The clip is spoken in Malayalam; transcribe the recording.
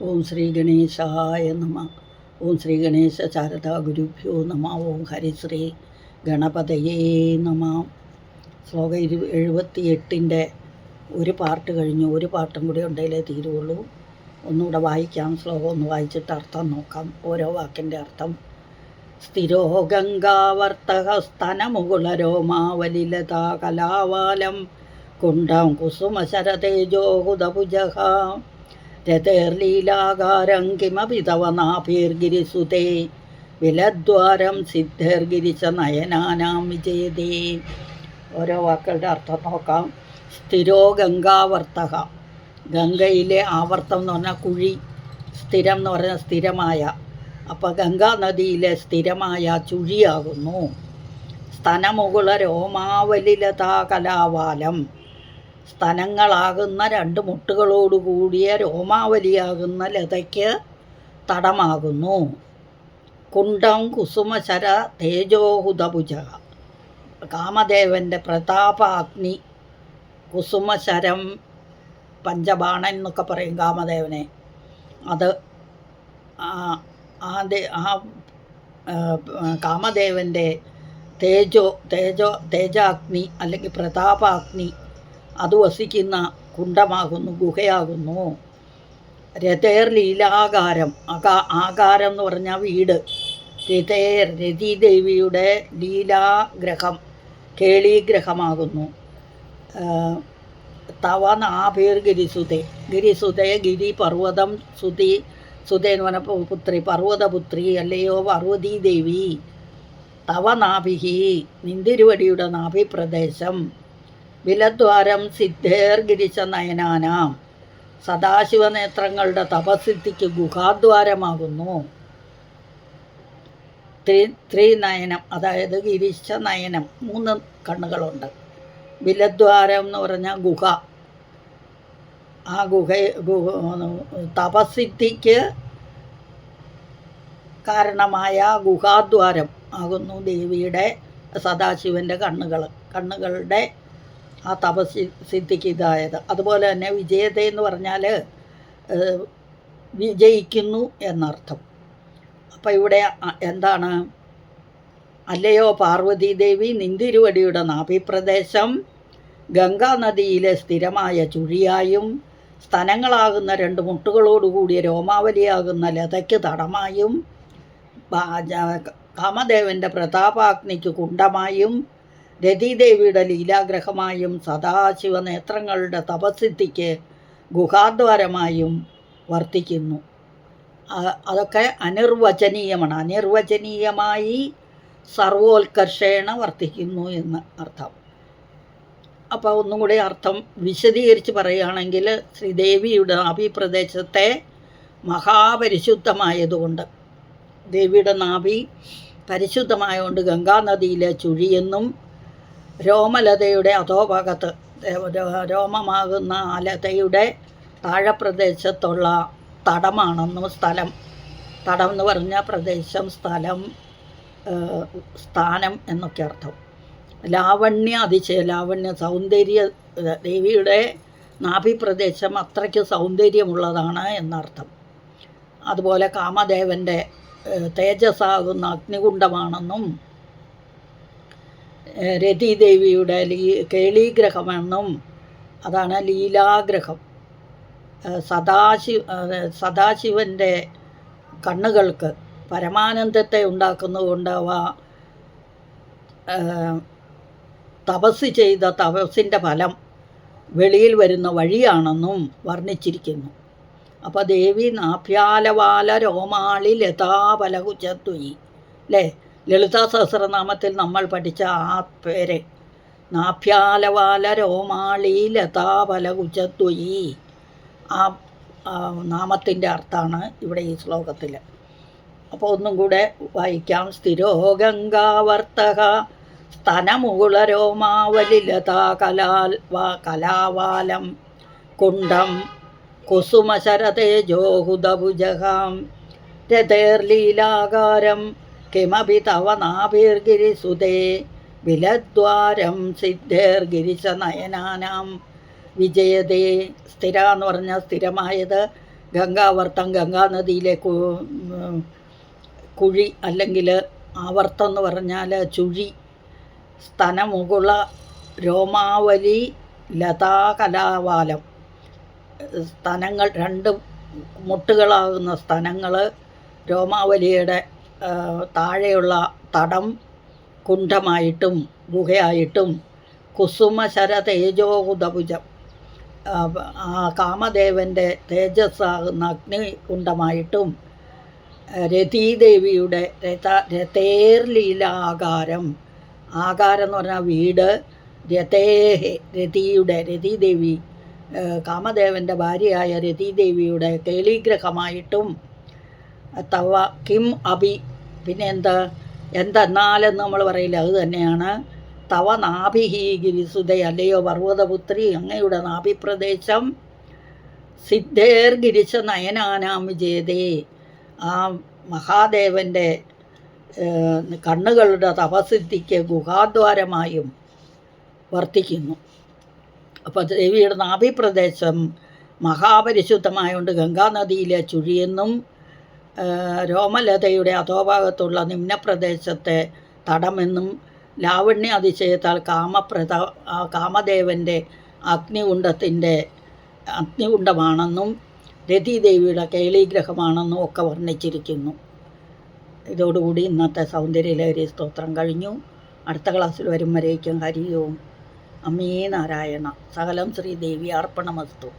ഓം ശ്രീ ഗണേശായ നമ. ഓം ശ്രീ ഗണേശ ശാരദാ ഗുരുഭ്യോ നമ. ഓം ഹരിശ്രീ ഗണപതയേ നമ. ശ്ലോകം 78 ഒരു പാർട്ട് കഴിഞ്ഞു. ഒരു പാട്ടും കൂടി ഉണ്ടെങ്കിലേ തീരുള്ളൂ. ഒന്നുകൂടെ വായിക്കാം. ശ്ലോകം ഒന്ന് വായിച്ചിട്ട് അർത്ഥം നോക്കാം. ഓരോ വാക്കിൻ്റെ അർത്ഥം. സ്ഥിരോ ഗംഗാവർത്തക സ്തനമുകുളരോമാവലിലതാ കലാവാലം കുണ്ഡം കുസുമശരതേജോഹുതഭുജഃ രതേർലീലാകാരം കിമപി തവ നാഭിർഗിരിസുതേ വിലദ്വാരം സിദ്ധർഗിരിച്ച നയനാനാം വിജയതേ. ഓരോ വാക്കുകളുടെ അർത്ഥം നോക്കാം. സ്ഥിരോ ഗംഗാവർത്തക, ഗംഗയിലെ ആവർത്തം എന്ന് പറഞ്ഞാൽ കുഴി, സ്ഥിരം എന്ന് പറഞ്ഞാൽ സ്ഥിരമായ. അപ്പോൾ ഗംഗാ നദിയിലെ സ്ഥിരമായ ചുഴിയാകുന്നു. സ്തനമുകുള രോമാവലിലതാ കലാവാലം, സ്തനങ്ങളാകുന്ന രണ്ട് മുട്ടുകളോടുകൂടിയ രോമാവലിയാകുന്ന ലതയ്ക്ക് തടമാകുന്നു. കുണ്ഡം കുസുമശര തേജോഹുതഭുജ, കാമദേവൻ്റെ പ്രതാപാഗ്നി. കുസുമശരം, പഞ്ചബാണൻ എന്നൊക്കെ പറയും കാമദേവനെ. അത് കാമദേവൻ്റെ തേജാഗ്നി അല്ലെങ്കിൽ പ്രതാപാഗ്നി അത് വസിക്കുന്ന കുണ്ഡമാകുന്നു, ഗുഹയാകുന്നു. രതേർ ലീലാകാരം, ആകാരം എന്ന് പറഞ്ഞാൽ വീട്. രതീദേവിയുടെ ലീലാഗ്രഹം, കേളീഗ്രഹമാകുന്നു. തവ നാഭിർ ഗിരിസുതേ, ഗിരിസുതേ ഗിരി പർവ്വതം, സുതേ എന്ന് പറഞ്ഞ പുത്രി, പർവ്വതപുത്രി അല്ലയോ പാർവതീദേവി. തവ നാഭിഹി, നിന്തിരുവടിയുടെ നാഭിപ്രദേശം. വിലദ്വാരം സിദ്ധേർ ഗിരിച്ച നയനാനാം, സദാശിവനേത്രങ്ങളുടെ തപസിദ്ധിക്ക് ഗുഹാദ്വാരമാകുന്നു. ത്രിനയനം, അതായത് ഗിരിച്ച നയനം, 3 കണ്ണുകളുണ്ട്. വിലദ്വാരം എന്ന് പറഞ്ഞാൽ ഗുഹ. ആ തപസിദ്ധിക്ക് കാരണമായ ഗുഹാദ്വാരം ആകുന്നു ദേവിയുടെ, സദാശിവൻ്റെ കണ്ണുകളുടെ ആ തപസിദ്ധിക്ക് ഇതായത്. അതുപോലെ തന്നെ വിജയത എന്ന് പറഞ്ഞാൽ വിജയിക്കുന്നു എന്നർത്ഥം. അപ്പം ഇവിടെ എന്താണ്? അല്ലയോ പാർവതീദേവി, നിന്തിരുവടിയുടെ നാഭിപ്രദേശം ഗംഗാനദിയിലെ സ്ഥിരമായ ചുഴിയായും സ്തനങ്ങളാകുന്ന 2 മുട്ടുകളോടുകൂടിയ രോമാവലിയാകുന്ന ലതയ്ക്ക് തടമായും കാമദേവൻ്റെ പ്രതാപാഗ്നിക്ക് കുണ്ഡമായും രതീദേവിയുടെ ലീലാഗ്രഹമായും സദാശിവനേത്രങ്ങളുടെ തപസിദ്ധിക്ക് ഗുഹാദ്വാരമായും വർത്തിക്കുന്നു. അതൊക്കെ അനിർവചനീയമാണ്. അനിർവചനീയമായി സർവോത്കർഷേണ വർത്തിക്കുന്നു എന്ന് അർത്ഥം. അപ്പോൾ ഒന്നും കൂടി അർത്ഥം വിശദീകരിച്ച് പറയുകയാണെങ്കിൽ, ശ്രീദേവിയുടെ നാഭിപ്രദേശത്തെ മഹാപരിശുദ്ധമായതുകൊണ്ട്, ദേവിയുടെ നാഭി പരിശുദ്ധമായതുകൊണ്ട് ഗംഗാനദിയിലെ ചുഴിയെന്നും, രോമലതയുടെ അധോഭാഗത്ത് രോമമാകുന്ന ആ ലതയുടെ താഴെപ്രദേശത്തുള്ള തടമാണെന്നും, തടം എന്ന് പറഞ്ഞാൽ പ്രദേശം, സ്ഥലം, സ്ഥാനം എന്നൊക്കെ അർത്ഥം. ലാവണ്യ സൗന്ദര്യ, ദേവിയുടെ നാഭിപ്രദേശം അത്രയ്ക്ക് സൗന്ദര്യമുള്ളതാണ് എന്നർത്ഥം. അതുപോലെ കാമദേവൻ്റെ തേജസ്സാകുന്ന അഗ്നികുണ്ഡമാണെന്നും, രതീദേവിയുടെ കേളീഗ്രഹമെന്നും, അതാണ് ലീലാഗ്രഹം. സദാശിവൻ്റെ കണ്ണുകൾക്ക് പരമാനന്ദത്തെ ഉണ്ടാക്കുന്നതുകൊണ്ട് അവ തപസ് ചെയ്ത തപസ്സിൻ്റെ ഫലം വെളിയിൽ വരുന്ന വഴിയാണെന്നും വർണ്ണിച്ചിരിക്കുന്നു. അപ്പോൾ ദേവി നാഭ്യാലവാല രോമാളി ലതാപലകുചത്വയി, അല്ലേ? ലളിതാ സഹസ്രനാമത്തിൽ നമ്മൾ പഠിച്ച ആ പേര് നാഭ്യാലവാല രോമാളി ലതാപലകുചത്വയി, ആ നാമത്തിൻ്റെ അർത്ഥമാണ് ഇവിടെ ഈ ശ്ലോകത്തിൽ. അപ്പോൾ ഒന്നും കൂടെ വായിക്കാം. സ്ഥിരോ ഗംഗാവർത്തക സ്തനമുകുള രോമാവലിലതാ കലാവാലം കുണ്ഡം കുസുമശരതേജോഹുതഭുജഃ രതേർലീലാകാരം കിമപി തവ നാഭിർഗിരിസുതേ വിലദ്വാരം സിദ്ധേർഗിരിച്ച നയനാനാം വിജയതേ. സ്ഥിര എന്ന് പറഞ്ഞാൽ സ്ഥിരമായത്, ഗംഗാവർത്തം, ഗംഗാനദിയിലെ കുഴി അല്ലെങ്കിൽ ആവർത്തം എന്ന് പറഞ്ഞാൽ ചുഴി, സ്തനമുകുള രോമാവലി ലതാകലാവാലം, സ്തനങ്ങൾ രണ്ട് മുട്ടുകളാകുന്ന സ്തനങ്ങൾ, രോമാവലിയുടെ താഴെയുള്ള തടം കുണ്ഠമായിട്ടും ഗുഹയായിട്ടും, കുസുമശര തേജോകുതഭുജം, ആ കാമദേവൻ്റെ തേജസ്സാകുന്ന അഗ്നികുണ്ഡമായിട്ടും, രതീദേവിയുടെ രതേർലീലാകാരം, ആകാരം എന്ന് പറഞ്ഞാൽ വീട്, രതേഹെ രതീദേവി കാമദേവൻ്റെ ഭാര്യയായ രതീദേവിയുടെ കേളിഗ്രഹമായിട്ടും, തവ കിം അഭി, പിന്നെ എന്തെന്നാലെന്ന് നമ്മൾ പറയില്ല, അത് തന്നെയാണ്. തവ നാഭിഹി ഗിരിസുതേ, അല്ലയോ പർവ്വതപുത്രി, അങ്ങയുടെ നാഭിപ്രദേശം, സിദ്ധേർ ഗിരിശ നയനാനാം വിജയതേ, ആ മഹാദേവൻ്റെ കണ്ണുകളുടെ തപസിദ്ധിക്ക് ഗുഹാദ്വാരമായും വർത്തിക്കുന്നു. അപ്പോൾ ദേവിയുടെ നാഭിപ്രദേശം മഹാപരിശുദ്ധമായതുകൊണ്ട് ഗംഗാനദിയിലെ ചുഴിയെന്നും, രോമലതയുടെ അധോഭാഗത്തുള്ള നിമ്നപ്രദേശത്തെ തടമെന്നും, ലാവണ്യ അതിശയത്താൽ കാമദേവൻ്റെ അഗ്നികുണ്ഡമാണെന്നും രതീദേവിയുടെ കേളീഗ്രഹമാണെന്നും ഒക്കെ വർണ്ണിച്ചിരിക്കുന്നു. ഇതോടുകൂടി ഇന്നത്തെ സൗന്ദര്യലഹരി സ്തോത്രം കഴിഞ്ഞു. അടുത്ത ക്ലാസ്സിൽ വരും വരേക്കും ഹരി ഓം. അമ്മേ നാരായണ. സകലം ശ്രീദേവി അർപ്പണമസ്തു.